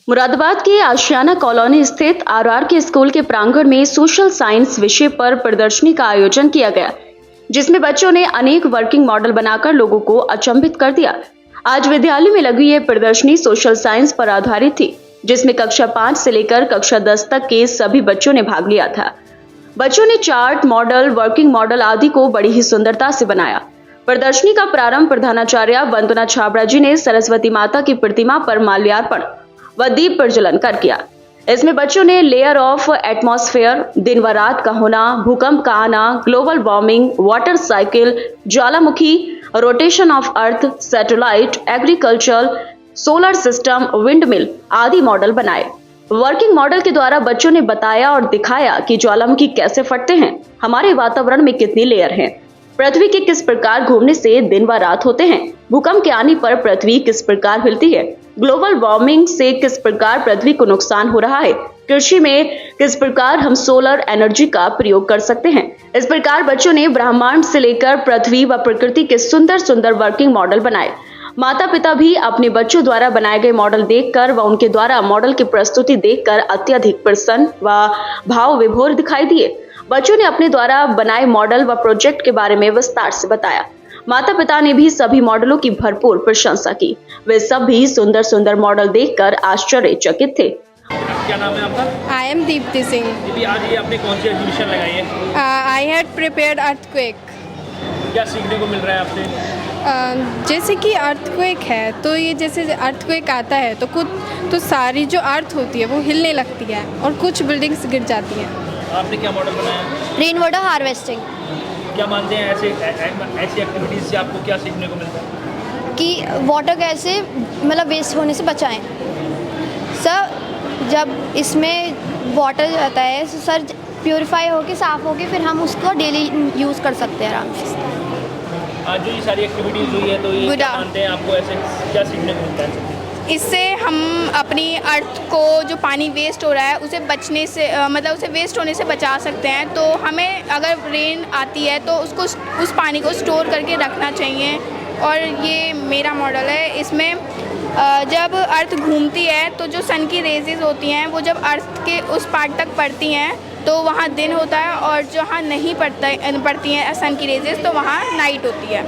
मुरादाबाद के आशियाना कॉलोनी स्थित आरआर के स्कूल के प्रांगण में सोशल साइंस विषय पर प्रदर्शनी का आयोजन किया गया, जिसमें बच्चों ने अनेक वर्किंग मॉडल बनाकर लोगों को अचंभित कर दिया। आज विद्यालय में लगी ये प्रदर्शनी सोशल साइंस पर आधारित थी, जिसमें कक्षा 5 से लेकर कक्षा 10 तक के सभी बच्चों ने भाग लिया था। बच्चों ने चार्ट, मॉडल, वर्किंग मॉडल आदि को बड़ी ही सुंदरता से बनाया। प्रदर्शनी का प्रारंभ प्रधानाचार्य वंदना छाबड़ा जी ने सरस्वती माता की प्रतिमा पर माल्यार्पण व दीप प्रज्वलन कर किया। इसमें बच्चों ने लेयर ऑफ एटमॉस्फेयर, दिन व रात का होना, भूकंप का आना, global warming, water cycle, Jwalamukhi, rotation of earth, satellite, agriculture, solar system, wind mill आदि मॉडल बनाए। वर्किंग मॉडल के द्वारा बच्चों ने बताया और दिखाया कि ज्वालामुखी कैसे फटते हैं, हमारे वातावरण में कितनी लेयर हैं, पृथ्वी के किस प्रकार घूमने से दिन व रात होते हैं, भूकंप के आने पर पृथ्वी किस प्रकार हिलती है, ग्लोबल वार्मिंग से किस प्रकार पृथ्वी को नुकसान हो रहा है, कृषि में किस प्रकार हम सोलर एनर्जी का प्रयोग कर सकते हैं। इस प्रकार बच्चों ने ब्रह्मांड से लेकर पृथ्वी व प्रकृति के सुंदर सुंदर वर्किंग मॉडल बनाए। माता पिता भी अपने बच्चों द्वारा बनाए गए मॉडल देखकर व उनके द्वारा मॉडल की प्रस्तुति देखकर अत्यधिक प्रसन्न व भाव विभोर दिखाई दिए। बच्चों ने अपने द्वारा बनाए मॉडल व प्रोजेक्ट के बारे में विस्तार से बताया। माता पिता ने भी सभी मॉडलों की भरपूर प्रशंसा की। वे सब भी सुंदर सुंदर मॉडल देखकर आश्चर्यचकित थे। क्या नाम है आपका? I am Deepti Singh. दीदी, आज ये आपने कौन सी एग्जीबिशन लगाई है? I had prepared earthquake. क्या सीखने को मिल रहा है आपसे? जैसे कि अर्थक्वेक है तो ये जैसे अर्थक्वेक आता है तो सारी जो अर्थ होती है वो हिलने लगती है और कुछ बिल्डिंग्स गिर जाती हैं। आपने क्या मॉडल बनाया? Rain water harvesting. क्या मानते हैं ऐसी एक्टिविटीज़ से आपको क्या सीखने को मिलता है? कि वाटर कैसे मतलब वेस्ट होने से बचाएं। सर जब इसमें वाटर जाता है तो सर प्योरीफाई होके साफ़ होके फिर हम उसको डेली यूज़ कर सकते हैं आराम से। आज जो ये सारी एक्टिविटीज़ हुई है तो ये क्या मानते हैं आपको ऐसे क्या सीखने को मिलता है? इससे हम अपनी अर्थ को जो पानी वेस्ट हो रहा है उसे बचने से मतलब उसे वेस्ट होने से बचा सकते हैं। तो हमें अगर रेन आती है तो उसको उस पानी को स्टोर करके रखना चाहिए। और ये मेरा मॉडल है। इसमें जब अर्थ घूमती है तो जो सन की रेजेस होती हैं वो जब अर्थ के उस पार्ट तक पड़ती हैं तो वहाँ दिन होता है, और जहाँ नहीं पड़ती हैं सन की रेजेस तो वहाँ नाइट होती है।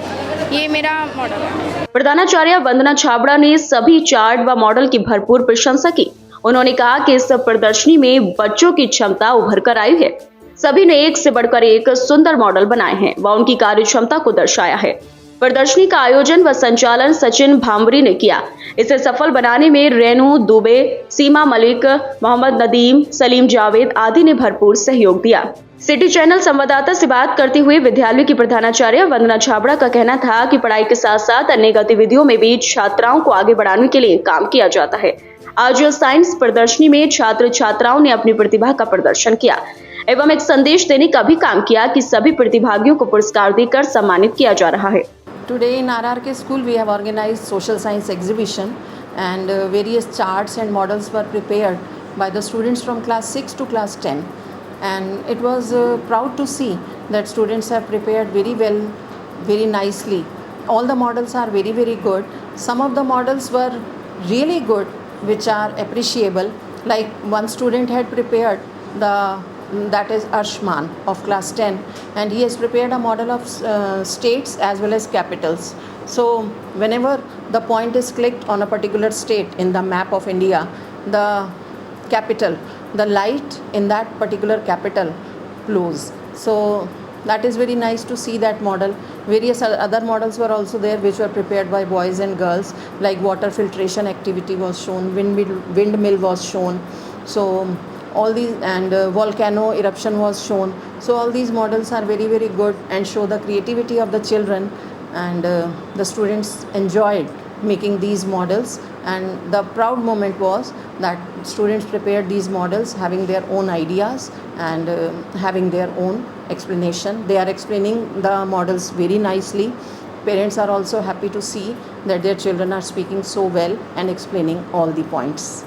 ये मेरा मॉडल है। प्रधानाचार्य वंदना छाबड़ा ने सभी चार्ट व मॉडल की भरपूर प्रशंसा की। उन्होंने कहा कि इस प्रदर्शनी में बच्चों की क्षमता उभर कर आई है। सभी ने एक से बढ़कर एक सुंदर मॉडल बनाए हैं व उनकी कार्य क्षमता को दर्शाया है। प्रदर्शनी का आयोजन व संचालन सचिन भामरी ने किया। इसे सफल बनाने में रेनू दुबे, सीमा मलिक, मोहम्मद नदीम, सलीम जावेद आदि ने भरपूर सहयोग दिया। सिटी चैनल संवाददाता से बात करते हुए विद्यालय की प्रधानाचार्य वंदना छाबड़ा का कहना था कि पढ़ाई के साथ साथ अन्य गतिविधियों में भी छात्राओं को आगे बढ़ाने के लिए काम किया जाता है। आज साइंस प्रदर्शनी में छात्र छात्राओं ने अपनी प्रतिभा का प्रदर्शन किया एवं एक संदेश देने का भी काम किया कि सभी प्रतिभागियों को पुरस्कार देकर सम्मानित किया जा रहा है। Today in RRK school we have organized social science exhibition and various charts and models were prepared by the students from class 6 to class 10, and it was proud to see that students have prepared very well, very nicely. All the models are very good. Some of the models were really good which are appreciable, like one student had prepared that is Arshman of class 10, and he has prepared a model of states as well as capitals. So whenever the point is clicked on a particular state in the map of India, the capital, the light in that particular capital glows. So that is very nice to see that model. Various other models were also there which were prepared by boys and girls, like water filtration activity was shown, windmill was shown. So all these, and volcano eruption was shown. So all these models are very good and show the creativity of the children, and the students enjoyed making these models. And the proud moment was that students prepared these models having their own ideas and having their own explanation. They are explaining the models very nicely. Parents are also happy to see that their children are speaking so well and explaining all the points.